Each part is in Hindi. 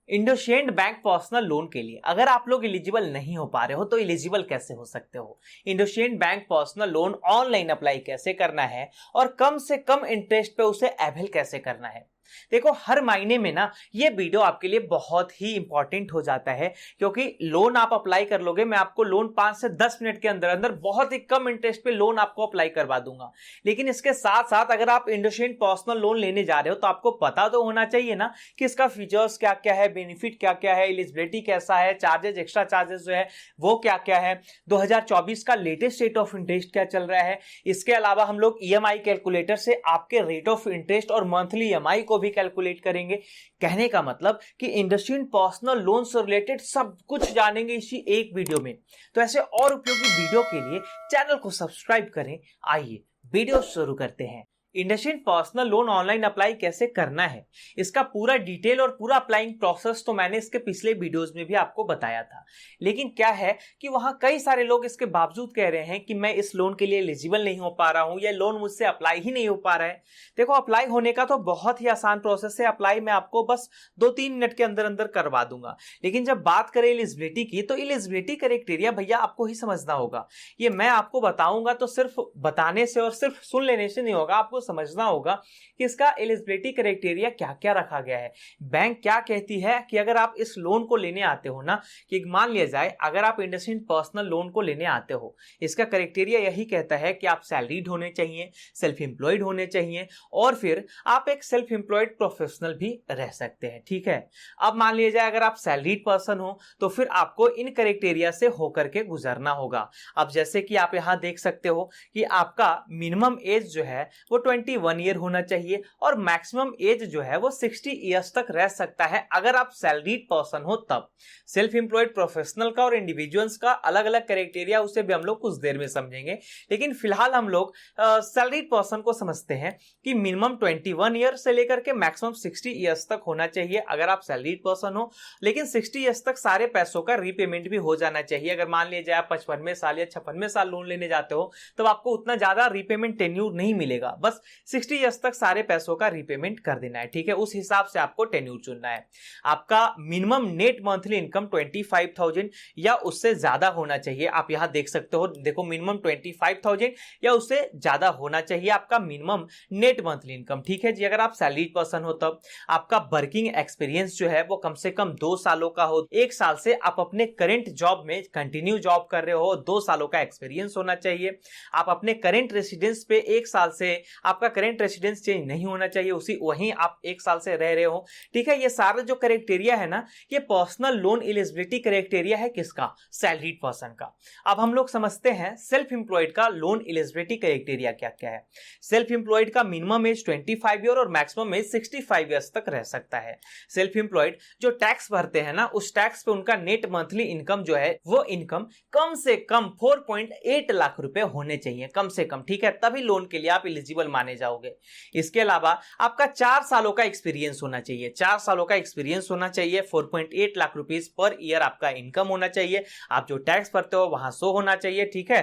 इंडोसेंड बैंक पर्सनल लोन के लिए अगर आप लोग एलिजिबल नहीं हो पा रहे हो तो एलिजिबल कैसे हो सकते हो। IndusInd bank personal loan online apply कैसे करना है और कम से कम इंटरेस्ट पे उसे अवेल कैसे करना है। देखो, हर महीने में ना ये वीडियो आपके लिए बहुत ही इंपॉर्टेंट हो जाता है, क्योंकि लोन आप अप्लाई कर लोगे, मैं आपको लोन 5 से 10 मिनट के अंदर अंदर बहुत ही कम इंटरेस्ट पे लोन आपको अप्लाई करवा दूंगा। लेकिन इसके साथ साथ अगर आप इंडोसेंड पर्सनल लोन लेने जा रहे हो तो आपको पता तो होना चाहिए ना कि इसका फीचर्स क्या क्या है, बेनिफिट क्या क्या है, एलिजिबिलिटी कैसा है, चार्जेस, एक्स्ट्रा चार्जेस जो है वो क्या क्या है, 2024 का लेटेस्ट रेट ऑफ इंटरेस्ट क्या चल रहा है। इसके अलावा हम लोग ईएमआई कैलकुलेटर से आपके रेट ऑफ इंटरेस्ट और मंथली ईएमआई को भी कैलकुलेट करेंगे। कहने का मतलब कि इंडोसेंड पर्सनल लोन से रिलेटेड सब कुछ जानेंगे इसी एक वीडियो में। तो ऐसे और उपयोगी वीडियो के लिए चैनल को सब्सक्राइब करें। आइए वीडियो शुरू करते हैं। IndusInd personal loan online apply कैसे करना है, इसका पूरा डिटेल और पूरा अप्लाइंग प्रोसेस तो मैंने इसके पिछले वीडियोस में भी आपको बताया था। लेकिन क्या है कि वहां कई सारे लोग इसके बावजूद कह रहे हैं कि मैं इस लोन के लिए एलिजिबल नहीं हो पा रहा हूं या लोन मुझसे अप्लाई ही नहीं हो पा रहा है। देखो, अप्लाई होने का तो बहुत ही आसान प्रोसेस है। अप्लाई मैं आपको बस 2-3 मिनट के अंदर अंदर करवा दूंगा। लेकिन जब बात करें एलिजिबिलिटी की, तो एलिजिबिलिटी क्राइटेरिया भैया आपको ही समझना होगा। ये मैं आपको बताऊंगा तो सिर्फ बताने से और सिर्फ सुन लेने से नहीं होगा, आपको समझना होगा कि इसका एलिजिबिलिटी क्राइटेरिया क्या क्या रखा गया है। बैंक क्या कहती है कि अगर आप इस लोन को लेने आते हो ना, कि मान लिया जाए अगर आप इंडोसेंड पर्सनल लोन को लेने आते हो, इसका क्राइटेरिया यही कहता है कि आप सैलरीड होने चाहिए, सेल्फ एम्प्लॉयड होने चाहिए और फिर आप एक सेल्फ एम्प्लॉयड प्रोफेशनल भी रह सकते हैं। ठीक है, अब मान लिया जाए अगर आप सैलरीड पर्सन हो तो फिर आपको इन क्राइटेरिया से होकर के गुजरना होगा। अब जैसे कि आप यहां देख सकते हो कि आपका मिनिमम एज जो है वो 21 ईयर होना चाहिए और मैक्सिमम एज जो है वो 60 ईयर्स तक रह सकता है अगर आप सैलरीड पर्सन हो तब। सेल्फ एम्प्लॉयड प्रोफेशनल का और इंडिविजुअल्स का अलग अलग क्राइटेरिया, उसे भी हम लोग कुछ देर में समझेंगे। लेकिन फिलहाल हम लोग सैलरीड पर्सन को समझते हैं कि मिनिमम 21 ईयर से लेकर के मैक्सिमम 60 ईयर्स तक होना चाहिए अगर आप सैलरीड पर्सन हो। लेकिन 60 ईयर्स तक सारे पैसों का रीपेमेंट भी हो जाना चाहिए। अगर मान लिया जाए आप 55वें साल या 56वें साल लोन लेने जाते हो तो आपको उतना ज्यादा रीपेमेंट टेन्यूर नहीं मिलेगा, बस 60 ईयर्स तक सारे पैसों का रीपेमेंट कर देना है। ठीक है, उस हिसाब से आपको टेन्यूर चुनना है। आपका मिनिमम नेट मंथली इनकम 25,000 या उससे ज्यादा होना चाहिए। आप यहां देख सकते हो, देखो मिनिमम 25,000 या उससे ज्यादा होना चाहिए आपका मिनिमम नेट मंथली इनकम। ठीक है जी, अगर आप सैलरीड पर्सन हो तब आपका वर्किंग एक्सपीरियंस जो है वो कम से कम 2 सालों का हो। 1 साल से आप अपने करंट जॉब में कंटिन्यू जॉब कर रहे हो, 2 सालों का एक्सपीरियंस होना चाहिए। आप अपने करंट रेसिडेंस पे 1 साल से आपका करंट रेसिडेंस चेंज नहीं होना चाहिए, उसी वहीं आप 1 साल से रह रहे हो। ठीक है, ये सारे जो क्राइटेरिया है ना, ये पर्सनल लोन एलिजिबिलिटी क्राइटेरिया है किसका? सैलरीड पर्सन का। अब हम लोग समझते हैं सेल्फ एम्प्लॉयड का लोन एलिजिबिलिटी क्राइटेरिया क्या क्या है। सेल्फ एम्प्लॉयड का मिनिमम एज 25 ईयर और मैक्सिमम एज 65 ईयर्स तक रह सकता है। सेल्फ एम्प्लॉयड जो टैक्स भरते हैं ना, उस टैक्स पे उनका नेट मंथली इनकम जो है वो इनकम कम से कम 4.8 लाख रुपए होने चाहिए, कम से कम। ठीक है, तभी लोन के लिए आप एलिजिबल माने जाओगे। इसके अलावा आपका 4 सालों का एक्सपीरियंस होना चाहिए, 4 सालों का एक्सपीरियंस होना चाहिए। 4.8 लाख रुपीस पर ईयर आपका इनकम होना चाहिए। आप जो टैक्स भरते हो वहां शो होना चाहिए। ठीक है,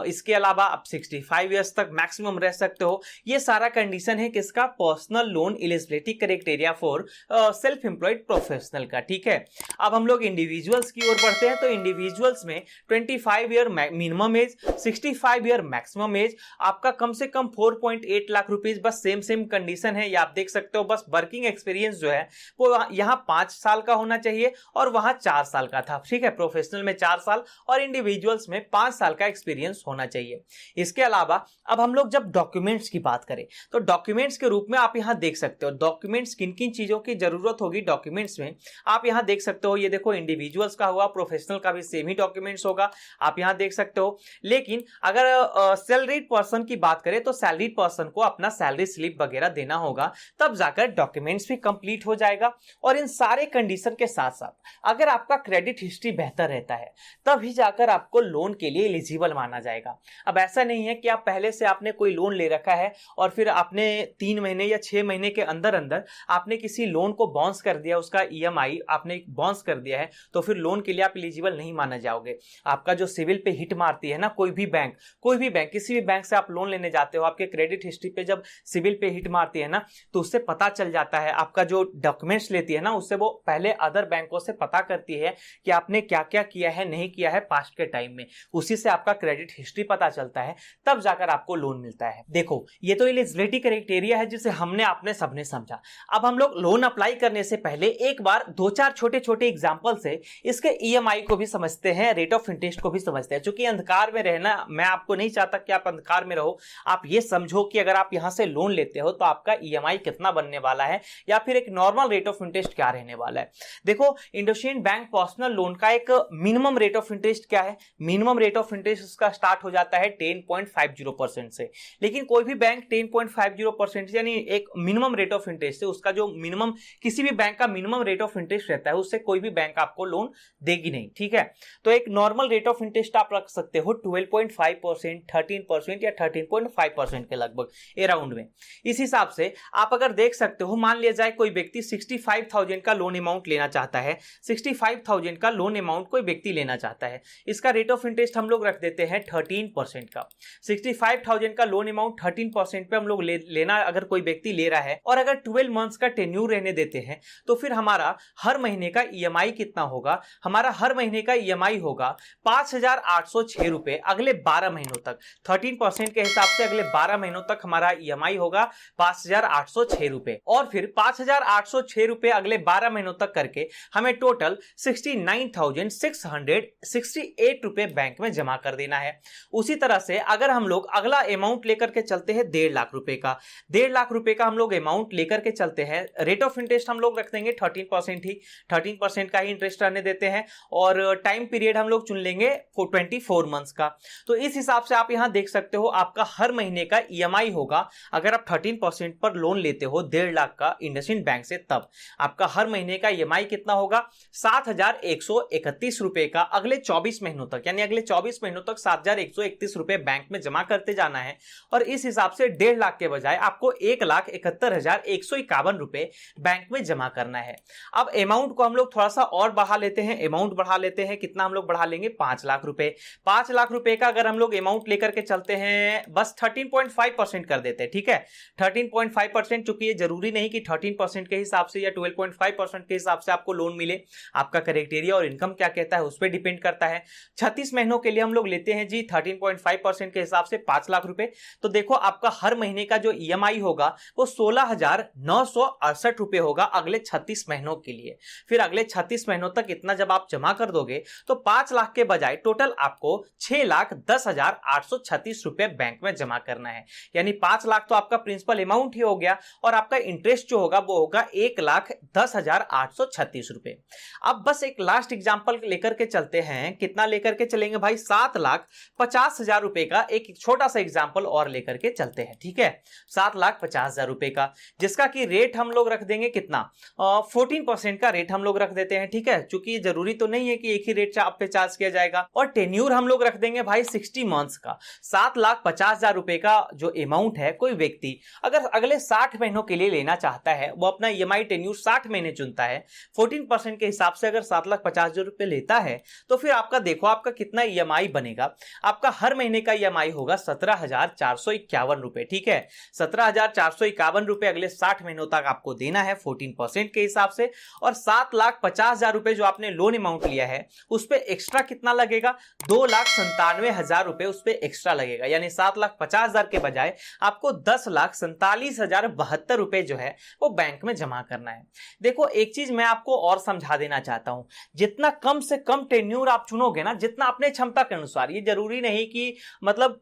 इसके अलावा आप 65 ईयर्स तक मैक्सिमम रह सकते हो। ये सारा कंडीशन है किसका? Personal loan eligibility criteria for self employed professional का। ठीक है, अब हम लोग इंडिविजुअल्स की ओर बढ़ते हैं। तो इंडिविजुअल्स में 25 year minimum age, 65 year maximum age, आपका कम से कम 4.8 लाख रुपीस, बस सेम कंडीशन है, ये आप देख सकते हो। बस वर्किंग एक्सपीरियंस जो है वो यहाँ 5 साल का होना चाहिए और वहां 4 साल का था। ठीक है, प्रोफेशनल में 4 साल और इंडिविजुअल्स में 5 साल का एक्सपीरियंस होना चाहिए। इसके अलावा अब हम लोग जब डॉक्यूमेंट्स की बात करें तो डॉक्यूमेंट्स के रूप में आप यहां देख सकते हो डॉक्यूमेंट्स किन किन चीजों की जरूरत होगी डॉक्यूमेंट्स में। आप यहां देख सकते हो, ये देखो इंडिविजुअल्स का हुआ, प्रोफेशनल का भी सेम ही डॉक्यूमेंट्स होगा, आप यहां देख सकते हो। लेकिन अगर सैलरीड पर्सन की बात करें तो सैलरीड पर्सन को अपना सैलरी स्लिप वगैरह देना होगा, तब जाकर डॉक्यूमेंट्स भी कंप्लीट हो जाएगा। और इन सारे कंडीशन के साथ साथ अगर आपका क्रेडिट हिस्ट्री बेहतर रहता है तभी जाकर आपको लोन के लिए एलिजिबल माना जाएगा। अब ऐसा नहीं है कि आप पहले से आपने कोई लोन ले रखा है और फिर आपने 3 महीने या 6 महीने के अंदर अंदर आपने किसी लोन को बाउंस कर दिया, उसका ईएमआई आपने बाउंस कर दिया है, तो फिर लोन के लिए आप एलिजिबल नहीं माना जाओगे। आपका जो सिविल पे हिट मारती है ना कोई भी बैंक किसी भी बैंक से आप लोन लेने जाते हो, आपके क्रेडिट क्रेडिट हिस्ट्री पे जब सिविल पे हिट मारती है ना, तो उससे पता चल जाता है, आपका जो डॉक्यूमेंट्स लेती है ना, उससे वो पहले अदर बैंकों से पता करती है कि आपने क्या क्या किया है, नहीं किया है पास्ट के टाइम में, उसी से आपका क्रेडिट हिस्ट्री पता चलता है, तब जाकर आपको लोन मिलता है। देखो ये तो एलिजिबिलिटी क्राइटेरिया है जिसे हमने आपने सबने समझा। अब हम लोग लोन अप्लाई करने से पहले एक बार दो चार छोटे छोटे एग्जांपल से इसके ईएमआई को भी समझते हैं, रेट ऑफ इंटरेस्ट को भी समझते हैं। क्योंकि अंधकार में रहना, मैं आपको नहीं चाहता कि आप अंधकार में रहो। आप ये समझो कि अगर आप यहां से लोन लेते हो तो आपका ईएमआई कितना बनने वाला है, या फिर एक नॉर्मल रेट ऑफ इंटरेस्ट क्या रहने वाला है। देखो इंडोसिंड बैंक पर्सनल लोन का एक मिनिमम रेट ऑफ इंटरेस्ट क्या है, मिनिमम रेट ऑफ इंटरेस्ट उसका स्टार्ट हो जाता है 10.50% से। लेकिन कोई भी बैंक 10.50% यानी एक मिनिमम रेट ऑफ इंटरेस्ट है, उसका जो मिनिमम, किसी भी बैंक का मिनिमम रेट ऑफ इंटरेस्ट रहता है, उससे कोई भी बैंक आपको लोन देगी नहीं, ठीक है। तो एक नॉर्मल रेट ऑफ इंटरेस्ट आप रख सकते हो 12.5%, 13% या 13.5% के लगभग अराउंड में। इस हिसाब से आप अगर देख सकते हो, मान लिया जाए कोई व्यक्ति 65,000 का लोन अमाउंट लेना चाहता है, 65,000 का लोन अमाउंट कोई व्यक्ति लेना चाहता है, इसका रेट ऑफ इंटरेस्ट हम लोग रख देते हैं 13% का। 65,000 का लोन अमाउंट 13% पे हम लोग लेना अगर कोई व्यक्ति ले रहा है, और अगर 12 मंथ्स का टेन्यूर रहने देते हैं, तो फिर हमारा हर महीने का ईएमआई कितना होगा, हमारा हर महीने का ईएमआई होगा 5,806 रुपए अगले 12 महीनों तक। 13% के हिसाब से अगले 12 महीनों तक हमारा ईएमआई होगा 5,806 रुपए, और फिर 5,806 रुपए अगले 12 महीनों तक करके हमें टोटल 69,668 रुपए बैंक में जमा कर देना है। उसी तरह से अगर हम लोग अगला अमाउंट लेकर के चलते हैं 1.5 लाख रुपए का, 1.5 लाख रुपए का हम लोग अमाउंट लेकर के चलते हैं, रेट ऑफ इंटरेस्ट हम लोग रख देंगे 13% ही, 13% का ही इंटरेस्ट रहने देते हैं, और टाइम पीरियड हम लोग चुन लेंगे 24 मंथ्स का। तो इस हिसाब से आप यहां देख सकते हो आपका हर महीने का ईएमआई होगा, अगर आप 13% पर लोन लेते हो 1.5 लाख का इंडसइंड बैंक से, तब आपका हर महीने का ईएमआई कितना होगा 7,131 रुपए का अगले 24 महीनों तक। यानी अगले 24 महीनों तक 7,131 रुपए बैंक में जमा करते जाना है, और इस हिसाब से 1.5 लाख के बजाय आपको 1,71,151 रुपए बैंक में जमा करना है। अब अमाउंट को हम लोग थोड़ा सा और बढ़ा लेते हैं, अमाउंट बढ़ा लेते हैं, कितना हम लोग बढ़ा लेंगे 5 लाख रुपए। 5 लाख रुपए का अगर हम लोग अमाउंट लेकर के चलते हैं, बस 13.5% कर देते हैं, ठीक है। 13.5%, चूंकि ये जरूरी नहीं कि 13% के हिसाब से या 12.5% के हिसाब से आपको लोन मिले, आपका क्राइटेरिया और इनकम क्या कहता है उस पर डिपेंड करता है। 36 महीनों के लिए हम लोग लेते हैं जी 13.5% के हिसाब से 5 लाख रुपए। तो देखो आपका हर महीने का जो ईएमआई होगा वो 16,968 रुपए होगा अगले 36 महीनों के लिए। फिर अगले 36 महीनों तक इतना जब आप जमा कर दोगे तो 5 लाख के बजाय टोटल आपको 6,10,836 रुपए बैंक में जमा करना है। यानी 5 लाख तो आपका प्रिंसिपल अमाउंट ही हो गया, और आपका इंटरेस्ट जो होगा वो होगा 1,10,836 रुपए। अब बस एक लास्ट एग्जांपल लेकर के चलते हैं, कितना लेकर के चलेंगे भाई 7,50,000 रुपए का एक छोटा सा एग्जांपल और लेकर के चलते हैं, ठीक है। 7,50,000 रुपए का, जिसका कि रेट हम लोग रख देंगे कितना 14% का रेट हम लोग रख देते हैं, ठीक है। चूंकि जरूरी तो नहीं है कि एक ही रेट आप पे चार्ज किया जाएगा, और टेन्यूर हम लोग रख देंगे भाई 60 मंथ्स का। 7,50,000 रुपए का जो अमाउंट है, कोई व्यक्ति अगर अगले 60 महीनों के लिए लेना चाहता है, वो अपना ईएमआई टेन्यूर 60 महीने चुनता है, 14% के हिसाब से अगर 7,50,000 रुपए लेता है, तो फिर आपका देखो आपका कितना ईएमआई बनेगा। आपका हर महीने का ईएमआई होगा 17,451 रुपए, ठीक है। 17,451 रुपए अगले 60 महीनों तक आपको देना है 14% के हिसाब से, और 7,50,000 रुपए जो आपने लोन अमाउंट लिया है उस पे एक्स्ट्रा कितना लगेगा 2,97,000 रुपए उस पे एक्स्ट्रा लगेगा। यानी 7,50,000 के बजाय आपको 10,47,072 रुपए जो है वो बैंक में जमा करना है। देखो एक चीज मैं आपको और समझा देना चाहता हूं, जितना कम से कम टेन्यूर आप चुनोगे ना, जितना अपने क्षमता के अनुसार, ये जरूरी नहीं कि मतलब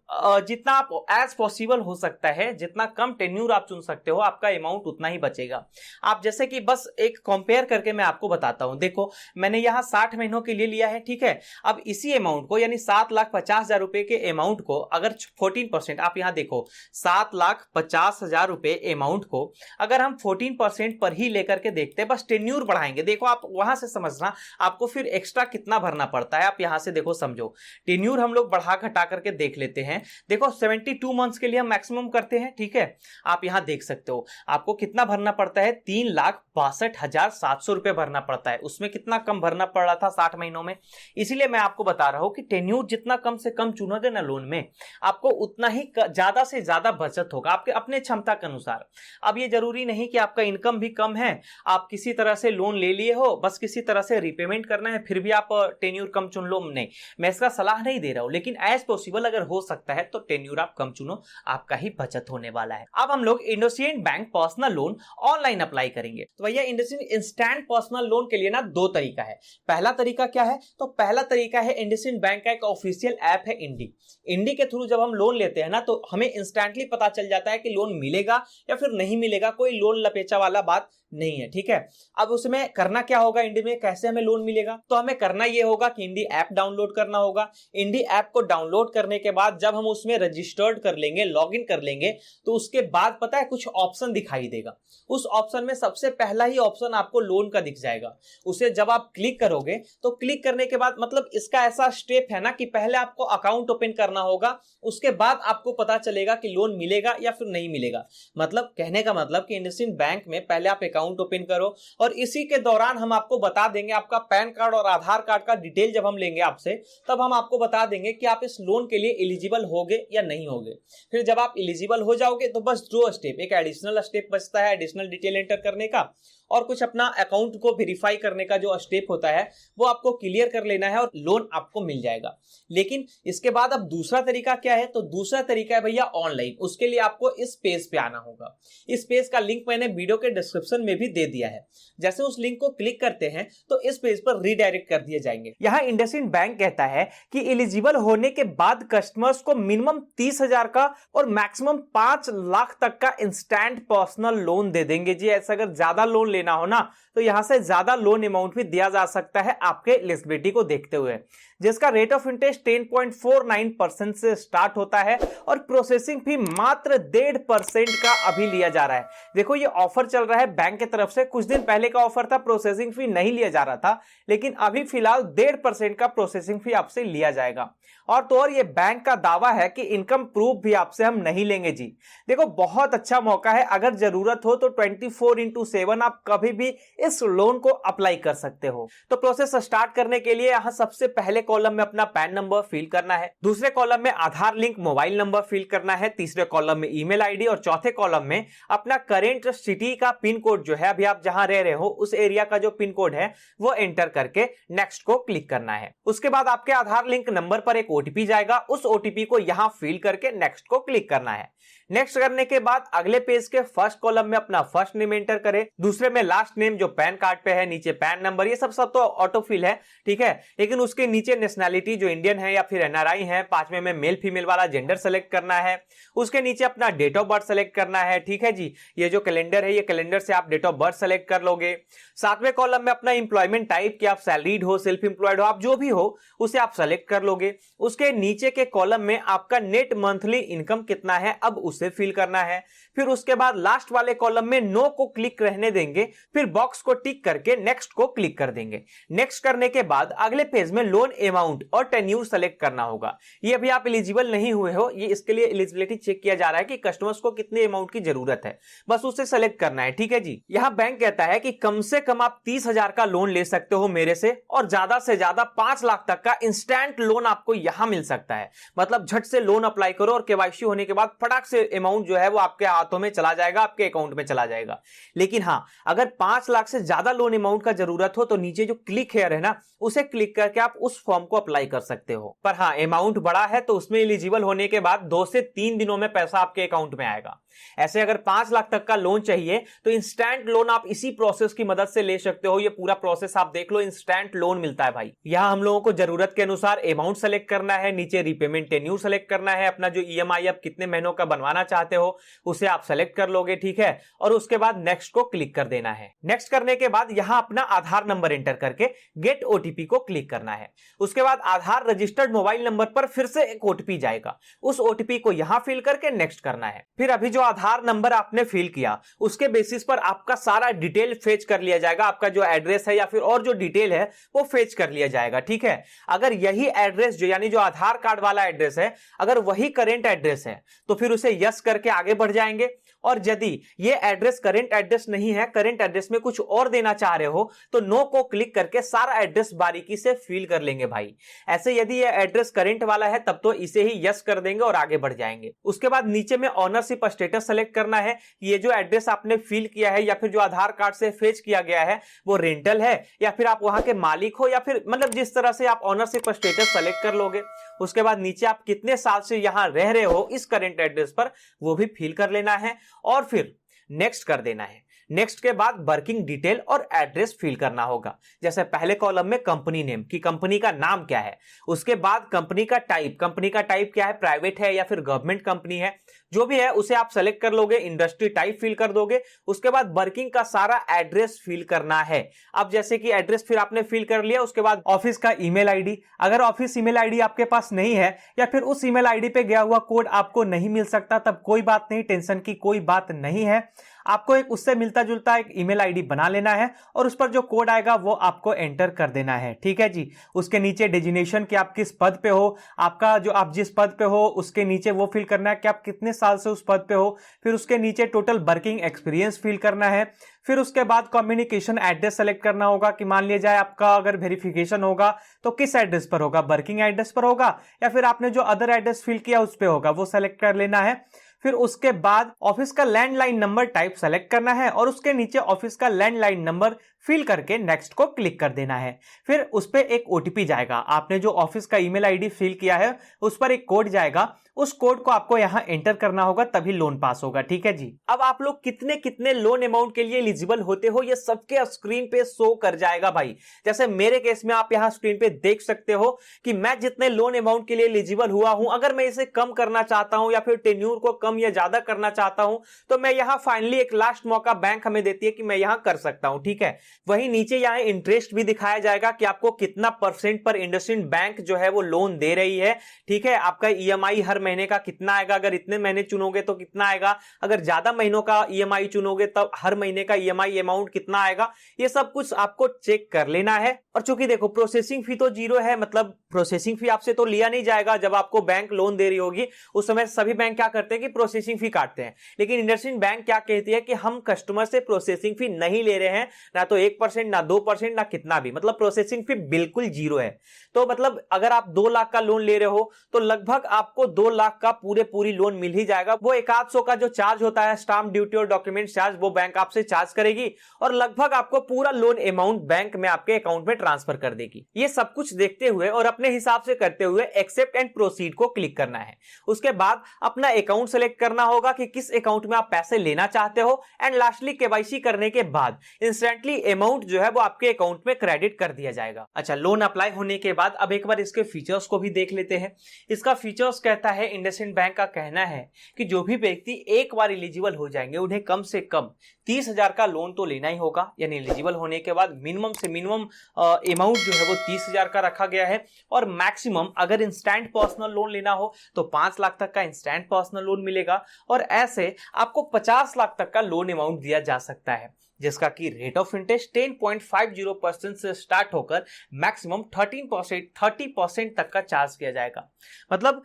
जितना आप एज पॉसिबल हो सकता है, जितना कम टेन्यूर आप चुन सकते हो आपका अमाउंट उतना ही बचेगा। आप जैसे कि बस एक कंपेयर करके मैं आपको बताता हूं, देखो मैंने यहां 60 महीनों के लिए लिया है, ठीक है। अब इसी अमाउंट को यानी 7,50,000 रुपए के अमाउंट को अगर 14%, आप यहां देखो 7,50,000 रुपए अमाउंट को अगर हम 14% पर ही लेकर के देखते हैं, बस टेन्यूर बढ़ाएंगे, देखो आप वहां से समझना आपको फिर एक्स्ट्रा कितना भरना पड़ता है। आप यहां से देखो समझो, टेन्यूर हम लोग बढ़ा घटा करके देख लेते हैं। देखो 72 मंथ्स के लिए हम मैक्सिमम करते हैं, ठीक है। आप यहां देख सकते हो आपको कितना भरना पड़ता है 3,62,700 रुपए भरना पड़ता है। उसमें कितना कम भरना पड़ रहा था 60 महीनों में। इसीलिए मैं आपको बता रहा हूं कि टेन्यूर जितना कम से कम चुनोगे ना लोन में, आपको उतना ही ज्यादा से ज्यादा बचत होगा आपके अपने क्षमता के अनुसार। अब ये जरूरी नहीं कि आपका इनकम भी कम है, आप किसी तरह से लोन ले लिए हो, बस किसी तरह से रिपेमेंट करना है, फिर भी आप टेन्यूर कम चुन लो। नहीं, मैं इसका सलाह नहीं दे रहा हूं, लेकिन एज पॉसिबल अगर हो सकता है तो टेन्यूर आप कम चुनो, आपका ही बचत होने वाला है। अब हम लोग IndusInd bank personal loan online apply करेंगे। तो भैया इंडसइंड इंस्टेंट पर्सनल लोन के लिए ना दो तरीका है। पहला तरीका क्या है? तो पहला तरीका है इंडसइंड बैंक का एक ऑफिशियल ऐप है इंडी। इंडी के थ्रू जब हम लोन लेते हैं ना तो हमें इंस्टेंटली पता चल जाता है कि लोन मिलेगा या फिर नहीं मिलेगा, कोई लोन लपेचा वाला बात नहीं है, ठीक है। अब उसमें करना क्या होगा, इंडी में कैसे हमें लोन मिलेगा? तो हमें करना यह होगा कि इंडी ऐप डाउनलोड करना होगा। इंडी ऐप को डाउनलोड करने के बाद जब हम उसमें रजिस्टर्ड कर लेंगे, लॉगिन कर लेंगे, तो उसके बाद पता है कुछ ऑप्शन दिखाई देगा। उस ऑप्शन में सबसे पहला ही ऑप्शन आपको लोन का दिख जाएगा। उसे जब आप क्लिक करोगे तो क्लिक करने के बाद मतलब इसका ऐसा स्टेप है ना कि पहले आपको अकाउंट ओपन करना होगा, उसके बाद आपको पता चलेगा कि लोन मिलेगा या फिर नहीं मिलेगा। मतलब कहने का मतलब कि इंडसइंड बैंक में पहले आप अकाउंट ओपन करो और इसी के दौरान हम आपको बता देंगे, आपका पैन कार्ड और आधार कार्ड का डिटेल जब हम लेंगे आपसे, तब हम आपको बता देंगे कि आप इस लोन के लिए एलिजिबल होगे या नहीं होगे। फिर जब आप एलिजिबल हो जाओगे तो बस दो स्टेप, एक एडिशनल स्टेप बचता है एडिशनल डिटेल एंटर करने का, और कुछ अपना अकाउंट को वेरीफाई करने का जो स्टेप होता है वो आपको क्लियर कर लेना है और लोन आपको मिल जाएगा। लेकिन इसके बाद अब दूसरा तरीका क्या है? तो दूसरा तरीका है भैया ऑनलाइन। उसके लिए आपको इस पेज पे आना होगा। इस पेज का लिंक मैंने वीडियो के डिस्क्रिप्शन में भी दे दिया है। जैसे उस लिंक को क्लिक करते हैं तो इस पेज पर रीडायरेक्ट कर दिए जाएंगे। यहाँ इंडसइंड बैंक कहता है कि एलिजिबल होने के बाद कस्टमर्स को मिनिमम 30,000 का और मैक्सिमम 5 लाख तक का इंस्टेंट पर्सनल लोन दे देंगे जी। ऐसा अगर ज्यादा लोन लेना हो ना तो यहां से ज्यादा लोन अमाउंट भी दिया जा सकता है आपके एलिजिबिलिटी को देखते हुए, जिसका रेट ऑफ इंटरेस्ट 10.49% से स्टार्ट होता है और प्रोसेसिंग फी मात्र 1.5% का अभी लिया जा रहा है। देखो ये ऑफर चल रहा है बैंक की तरफ से, कुछ दिन पहले का ऑफर था, प्रोसेसिंग फी नहीं लिया जा रहा था, लेकिन अभी फिलहाल 1.5% का प्रोसेसिंग फी आपसे लिया जाएगा। और तो और ये बैंक का दावा है कि इनकम प्रूफ भी आपसे हम नहीं लेंगे जी। देखो बहुत अच्छा मौका है, अगर जरूरत हो तो 24/7 आप कभी भी इस लोन को अप्लाई कर सकते हो। तो प्रोसेस स्टार्ट करने के लिए यहां सबसे पहले कॉलम में अपना पैन नंबर फिल करना है, दूसरे कॉलम में आधार लिंक मोबाइल नंबर फिल करना है, तीसरे कॉलम में ईमेल आईडी और चौथे कॉलम में अपना करेंट सिटी का पिन कोड जो है, अभी आप जहां रह रहे हो उस एरिया का जो पिन कोड है वो एंटर करके नेक्स्ट को क्लिक करना है। उसके बाद आपके आधार लिंक नंबर पर एक ओटीपी जाएगा, उस ओटीपी को यहां फिल करके नेक्स्ट को क्लिक करना है। नेक्स्ट करने के बाद अगले पेज के फर्स्ट कॉलम में अपना फर्स्ट नेम एंटर करें, दूसरे में लास्ट नेम जो पैन कार्ड पे है, नीचे पैन नंबर, ये सब तो ऑटो फिल है, ठीक है। लेकिन उसके नीचे नेशनैलिटी जो इंडियन है या फिर एनआरआई है, पांचवें में मेल फीमेल वाला जेंडर सेलेक्ट करना है, उसके नीचे अपना डेट ऑफ बर्थ सेलेक्ट करना है, ठीक है जी। ये जो कैलेंडर है, ये कैलेंडर से आप डेट ऑफ बर्थ सेलेक्ट कर लोगे। सातवें कॉलम में अपना इंप्लॉयमेंट टाइप, कि आप सैलरीड हो, सेल्फ इंप्लॉयड हो, आप जो भी हो उसे आप सेलेक्ट कर लोगे। उसके नीचे के कॉलम में आपका नेट मंथली इनकम कितना है, अब उसे फिल करना है। फिर उसके बाद लास्ट वाले कॉलम में नो को क्लिक रहने देंगे, फिर बॉक्स को टिक करके नेक्स्ट को क्लिक कर देंगे। नेक्स्ट करने के बाद अगले पेज में लोन अमाउंट और टेन्यूर सेलेक्ट करना होगा। ये अभी आप एलिजिबल नहीं हुए हो, ये इसके लिए एलिजिबिलिटी चेक किया जा रहा है कि कस्टमर्स को कितने अमाउंट की जरूरत है, बस उसे सेलेक्ट करना है, ठीक है जी। यहां बैंक कहता है कि कम से कम आप 30,000 का लोन ले सकते हो मेरे से, और ज्यादा से ज्यादा 5 लाख तक का इंस्टेंट लोन आपको यहां मिल सकता है। मतलब झट से लोन अप्लाई करो और केवाईसी होने के बाद फटाक से अमाउंट जो है वो आपके हाथों में चला जाएगा, आपके अकाउंट में चला जाएगा। लेकिन हां, अगर 5 लाख से ज्यादा लोन अमाउंट का जरूरत हो तो नीचे जो क्लिक हेयर है ना, उसे क्लिक करके आप उस फॉर्म को अप्लाई कर सकते हो। पर हां, अमाउंट बड़ा है तो उसमें एलिजिबल होने के बाद 2 से 3 दिनों में पैसा आपके अकाउंट में आएगा। ऐसे अगर 5 लाख तक का लोन चाहिए तो इंस्टेंट लोन आप इसी प्रोसेस की मदद से ले सकते हो। ये पूरा प्रोसेस आप देख लो, इंस्टेंट लोन मिलता है भाई। यहां हम लोगों को जरूरत के अनुसार अमाउंट सेलेक्ट करना है, नीचे रीपेमेंट टेन्यूर सेलेक्ट करना है, अपना जो ईएमआई आप कितने महीनों का बनवाना चाहते हो उसे आप सेलेक्ट कर लोगे, ठीक है। और उसके बाद नेक्स्ट को क्लिक कर देना है। नेक्स्ट करने के बाद यहां अपना आधार नंबर एंटर करके गेट ओटीपी को क्लिक करना है। उसके बाद आधार रजिस्टर्ड मोबाइल नंबर पर फिर से एक ओटीपी जाएगा, उस ओटीपी को यहां फिल करके नेक्स्ट करना है। फिर अभी जो आधार नंबर आपने फिल किया उसके बेसिस पर आपका सारा डिटेल फेच कर लिया जाएगा, आपका जो एड्रेस है या फिर और जो डिटेल है वो फेच कर लिया जाएगा, ठीक है। अगर यही एड्रेस जो यानी जो आधार कार्ड वाला एड्रेस है, अगर वही करेंट एड्रेस है तो फिर उसे यस करके आगे बढ़ जाएंगे। और यदि ये एड्रेस करंट एड्रेस नहीं है, करंट एड्रेस में कुछ और देना चाह रहे हो, तो नो को क्लिक करके सारा एड्रेस बारीकी से फिल कर लेंगे भाई। ऐसे यदि ये एड्रेस करंट वाला है तब तो इसे ही यस कर देंगे और आगे बढ़ जाएंगे। उसके बाद नीचे में ओनरशिप स्टेटस सेलेक्ट करना है। ये जो एड्रेस आपने फिल किया है या फिर जो आधार कार्ड से फेच किया गया है वो रेंटल है या फिर आप वहां के मालिक हो, या फिर मतलब जिस तरह से आप ओनरशिप स्टेटस सेलेक्ट कर लोगे। उसके बाद नीचे आप कितने साल से यहां रह रहे हो इस करंट एड्रेस पर वो भी फिल कर लेना है और फिर नेक्स्ट कर देना है। नेक्स्ट के बाद वर्किंग डिटेल और एड्रेस फिल करना होगा। जैसे पहले कॉलम में कंपनी नेम, कि कंपनी का नाम क्या है। उसके बाद कंपनी का टाइप, कंपनी का टाइप क्या है, प्राइवेट है या फिर गवर्नमेंट कंपनी है, जो भी है उसे आप सेलेक्ट कर लोगे, इंडस्ट्री टाइप फिल कर दोगे। उसके बाद वर्किंग का सारा एड्रेस फिल करना है। अब जैसे कि एड्रेस फिर आपने फिल कर लिया, उसके बाद ऑफिस का ईमेल आईडी, अगर ऑफिस ईमेल आईडी आपके पास नहीं है या फिर उस ईमेल आईडी पे गया हुआ कोड आपको नहीं मिल सकता, तब कोई बात नहीं, टेंशन की कोई बात नहीं है। आपको एक उससे मिलता जुलता एक ईमेल आईडी बना लेना है और उस पर जो कोड आएगा वो आपको एंटर कर देना है। ठीक है जी। उसके नीचे डेजिग्नेशन कि आप किस पद पे हो, आपका जो आप जिस पद पे हो उसके नीचे वो फिल करना है कि आप कितने साल से उस पद पे हो। फिर उसके नीचे टोटल वर्किंग एक्सपीरियंस फिल करना है। फिर उसके बाद कम्युनिकेशन एड्रेस सेलेक्ट करना होगा कि मान लिया जाए आपका अगर वेरिफिकेशन होगा तो किस एड्रेस पर होगा, वर्किंग एड्रेस पर होगा या फिर आपने जो अदर एड्रेस फिल किया उस पर होगा, वो सेलेक्ट कर लेना है। फिर उसके बाद ऑफिस का लैंडलाइन नंबर टाइप सेलेक्ट करना है और उसके नीचे ऑफिस का लैंडलाइन नंबर फिल करके नेक्स्ट को क्लिक कर देना है। फिर उस पर एक ओटीपी जाएगा, आपने जो ऑफिस का ईमेल आईडी फिल किया है उस पर एक कोड जाएगा, उस कोड को आपको यहां एंटर करना होगा तभी लोन पास होगा। ठीक है जी। अब आप लोग कितने कितने लोन अमाउंट के लिए एलिजिबल होते हो ये सबके स्क्रीन पे शो कर जाएगा भाई। जैसे मेरे केस में आप यहां स्क्रीन पे देख सकते हो कि मैं जितने लोन अमाउंट के लिए एलिजिबल हुआ हूं, अगर मैं इसे कम करना चाहता हूं या फिर टेन्यूर को कम या ज्यादा करना चाहता हूं तो मैं यहां फाइनली एक लास्ट मौका बैंक हमें देती है कि मैं यहां कर सकता हूं। ठीक है। वहीं नीचे यहां इंटरेस्ट भी दिखाया जाएगा कि आपको कितना % पर इंडसइंड बैंक जो है वो लोन दे रही है। ठीक है। आपका ईएमआई हर महीने का कितना आएगा, अगर इतने महीने चुनोगे तो कितना आएगा, अगर ज्यादा महीनों का ईएमआई चुनोगे तब हर महीने का ईएमआई अमाउंट कितना आएगा, ये सब कुछ आपको चेक कर लेना है। और चूंकि देखो प्रोसेसिंग फी तो 0 है, मतलब प्रोसेसिंग फी आपसे तो लिया नहीं जाएगा। जब आपको बैंक लोन दे रही होगी उस समय सभी बैंक क्या करते हैं कि प्रोसेसिंग फी काटते हैं, लेकिन इंडसइंड बैंक क्या कहती है कि हम कस्टमर से प्रोसेसिंग फी नहीं ले रहे हैं, ना तो 1% ना 2% ना कितना भी, मतलब प्रोसेसिंग फी बिल्कुल 0 है। तो मतलब अगर आप 2 लाख का लोन ले रहे हो तो लगभग आपको 2 लाख का पूरी लोन मिल ही जाएगा। वो 100 का जो चार्ज होता है स्टाम्प ड्यूटी और डॉक्यूमेंट चार्ज वो बैंक आपसे चार्ज करेगी और लगभग आपको पूरा लोन अमाउंट बैंक में आपके अकाउंट में ट्रांसफर कर देगी। ये सब कुछ देखते हुए और अपने हिसाब से करते हुए एक्सेप्ट एंड प्रोसीड को क्लिक करना है। उसके बाद अपना अकाउंट सेलेक्ट करना होगा कि किस अकाउंट में आप पैसे लेना चाहते हो एंड लास्टली केवाईसी करने के बाद इंस्टेंटली अमाउंट जो है वो आपके अकाउंट में क्रेडिट कर दिया जाएगा। अच्छा, लोन अप्लाई होने के बाद अब एक बार इसके फीचर्स को भी देख लेते हैं। इसका फीचर्स कहता है, इंडसइंड बैंक का कहना है कि जो भी व्यक्ति एक बार एलिजिबल हो जाएंगे उन्हें कम से कम 30,000 का लोन तो लेना ही होगा। यानी एलिजिबल होने के बाद मिनिमम से मिनिमम अमाउंट जो है वो 30,000 का रखा गया है और मैक्सिमम अगर इंस्टेंट पर्सनल लोन लेना हो तो 5 लाख तक का इंस्टेंट पर्सनल लोन मिलेगा और ऐसे आपको 50 लाख तक का लोन अमाउंट दिया जा सकता है, जिसका की रेट ऑफ इंटरेस्ट 10.50% से स्टार्ट होकर मैक्सिमम 30% तक का चार्ज किया जाएगा। मतलब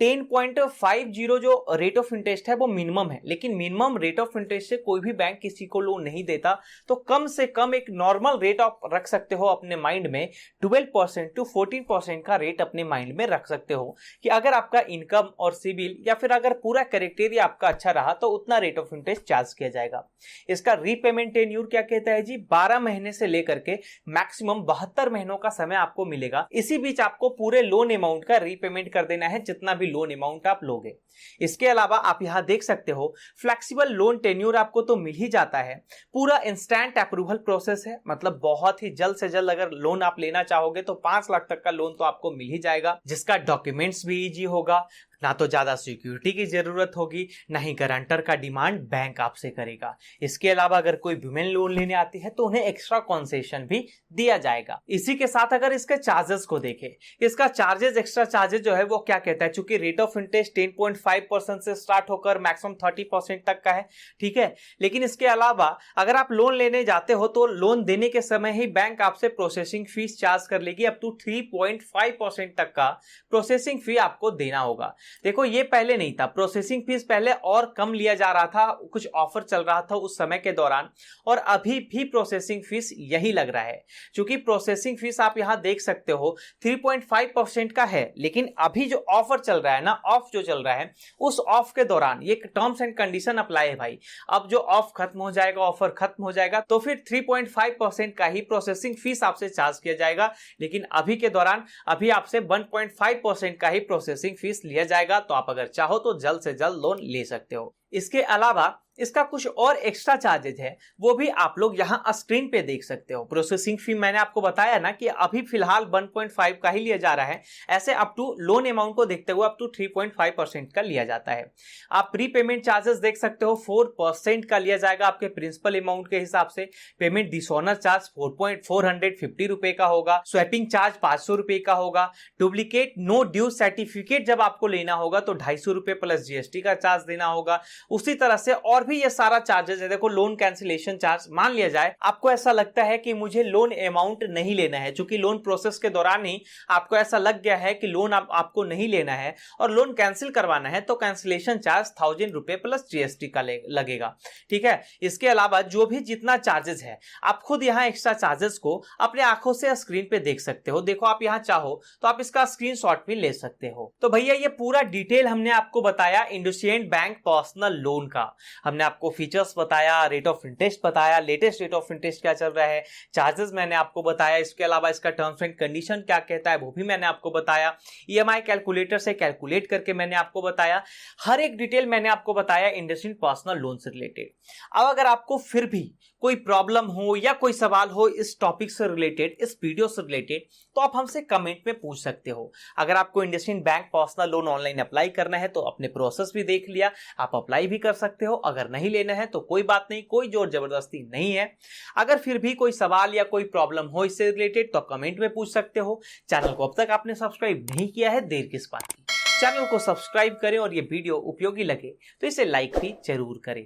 10.50 जो रेट ऑफ इंटरेस्ट है वो मिनिमम है, लेकिन मिनिमम रेट ऑफ इंटरेस्ट से कोई भी बैंक किसी को लोन नहीं देता। तो कम से कम एक नॉर्मल रेट आप रख सकते हो अपने माइंड में, 12% to 14% का रेट अपने माइंड में रख सकते हो कि अगर आपका इनकम और सिविल या फिर अगर पूरा क्राइटेरिया आपका अच्छा रहा तो उतना रेट ऑफ इंटरेस्ट चार्ज किया जाएगा। इसका रीपेमेंट टेन्यूर क्या कहता है जी, 12 महीने से लेकर के मैक्सिमम 72 महीनों का समय आपको मिलेगा। इसी बीच आपको पूरे लोन अमाउंट का रीपेमेंट कर देना है, जितना भी लोन अमाउंट आप लोगे। इसके अलावा आप यहां देख सकते हो फ्लेक्सिबल लोन टेन्यूर आपको तो मिल ही जाता है, पूरा इंस्टेंट अप्रूवल प्रोसेस है, मतलब बहुत ही जल्द से जल्द अगर लोन आप लेना चाहोगे तो 5 लाख तक का लोन तो आपको मिल ही जाएगा, जिसका डॉक्यूमेंट्स भी इजी होगा, ना तो ज्यादा सिक्योरिटी की जरूरत होगी, ना ही गारंटर का डिमांड बैंक आपसे करेगा। इसके अलावा अगर कोई वुमेन लोन लेने आती है तो उन्हें एक्स्ट्रा कंसेशन भी दिया जाएगा। इसी के साथ अगर इसके चार्जेस को देखें, इसका चार्जेस एक्स्ट्रा चार्जेस जो है वो क्या कहता है, चूंकि रेट ऑफ इंटरेस्ट 10.5% से स्टार्ट होकर मैक्सिमम 30% तक का है, ठीक है। लेकिन इसके अलावा अगर आप लोन लेने जाते हो तो लोन देने के समय ही बैंक आपसे प्रोसेसिंग फीस चार्ज कर लेगी, अप टू 3.5% तक का प्रोसेसिंग फी आपको देना होगा। देखो ये पहले नहीं था, प्रोसेसिंग फीस पहले और कम लिया जा रहा था, कुछ ऑफर चल रहा था उस समय के दौरान, और अभी भी प्रोसेसिंग फीस यही लग रहा है। क्योंकि प्रोसेसिंग फीस आप यहां देख सकते हो 3.5% का है, लेकिन अभी जो ऑफर चल रहा है ना, ऑफ जो चल रहा है, उस ऑफ के दौरान ये टर्म्स एंड कंडीशन अप्लाई है भाई। अब जो ऑफ खत्म हो जाएगा, ऑफर खत्म हो जाएगा, तो फिर 3.5% का ही प्रोसेसिंग फीस आपसे चार्ज किया जाएगा। लेकिन अभी के दौरान अभी आपसे 1.5% का ही प्रोसेसिंग फीस लिया जाएगा। तो आप अगर चाहो तो जल्द से जल्द लोन ले सकते हो। इसके अलावा इसका कुछ और एक्स्ट्रा चार्जेज है, वो भी आप लोग यहां स्क्रीन पे देख सकते हो। प्रोसेसिंग फी मैंने आपको बताया ना कि अभी फिलहाल 1.5 का ही लिया जा रहा है, ऐसे अप टू लोन अमाउंट को देखते हुए अप टू 3.5% का लिया जाता है। आप प्री पेमेंट चार्जेस देख सकते हो 4% का लिया जाएगा आपके प्रिंसिपल अमाउंट के हिसाब से। पेमेंट डिसऑनर चार्ज 450 रुपए का होगा। स्वैपिंग चार्ज 500 रुपए का होगा। डुप्लीकेट नो ड्यू सर्टिफिकेट जब आपको लेना होगा तो 250 रुपए प्लस जीएसटी का चार्ज देना होगा। उसी तरह से और भी ये सारा चार्जेस है। देखो लोन कैंसिलेशन चार्ज, मान लिया जाए आपको ऐसा लगता है कि मुझे लोन अमाउंट नहीं लेना है, क्योंकि लोन प्रोसेस के दौरान ही आपको ऐसा लग गया है कि लोन आपको नहीं लेना है और लोन कैंसिल करवाना है, तो कैंसिलेशन चार्ज 1000 रुपए प्लस जीएसटी का लगेगा। ठीक है। इसके अलावा जो भी जितना चार्जेस है आप खुद यहाँ एक्स्ट्रा चार्जेस को अपने आंखों से स्क्रीन पे देख सकते हो। देखो आप यहाँ चाहो तो आप इसका स्क्रीनशॉट भी ले सकते हो। तो भैया ये पूरा डिटेल हमने आपको बताया इंडसइंड बैंक पर्सनल लोन का। हमने आपको फीचर्स बताया, रेट ऑफ इंटरेस्ट बताया, लेटेस्ट रेट ऑफ इंटरेस्ट क्या चल रहा है, चार्जेस मैंने आपको बताया, इसके अलावा इसका टर्म्स एंड कंडीशन क्या कहता है वो भी मैंने आपको बताया, ईएमआई कैलकुलेटर से कैलकुलेट करके मैंने आपको बताया। हर एक डिटेल मैंने आपको बताया इंडसइंड पर्सनल लोन से रिलेटेड। अब अगर आपको फिर भी कोई प्रॉब्लम हो या कोई सवाल हो इस टॉपिक से रिलेटेड, इस वीडियो से रिलेटेड, तो आप हमसे कमेंट में पूछ सकते हो। अगर आपको IndusInd bank personal loan online apply करना है तो अपने प्रोसेस भी देख लिया, आप अप्लाई भी कर सकते हो। अगर नहीं लेना है तो कोई बात नहीं, कोई जोर जबरदस्ती नहीं है। अगर फिर भी कोई सवाल या कोई प्रॉब्लम हो इससे रिलेटेड तो कमेंट में पूछ सकते हो। चैनल को अब तक आपने सब्सक्राइब नहीं किया है, देर किस बात की। चैनल को सब्सक्राइब करें और ये वीडियो उपयोगी लगे तो इसे लाइक भी जरूर करें।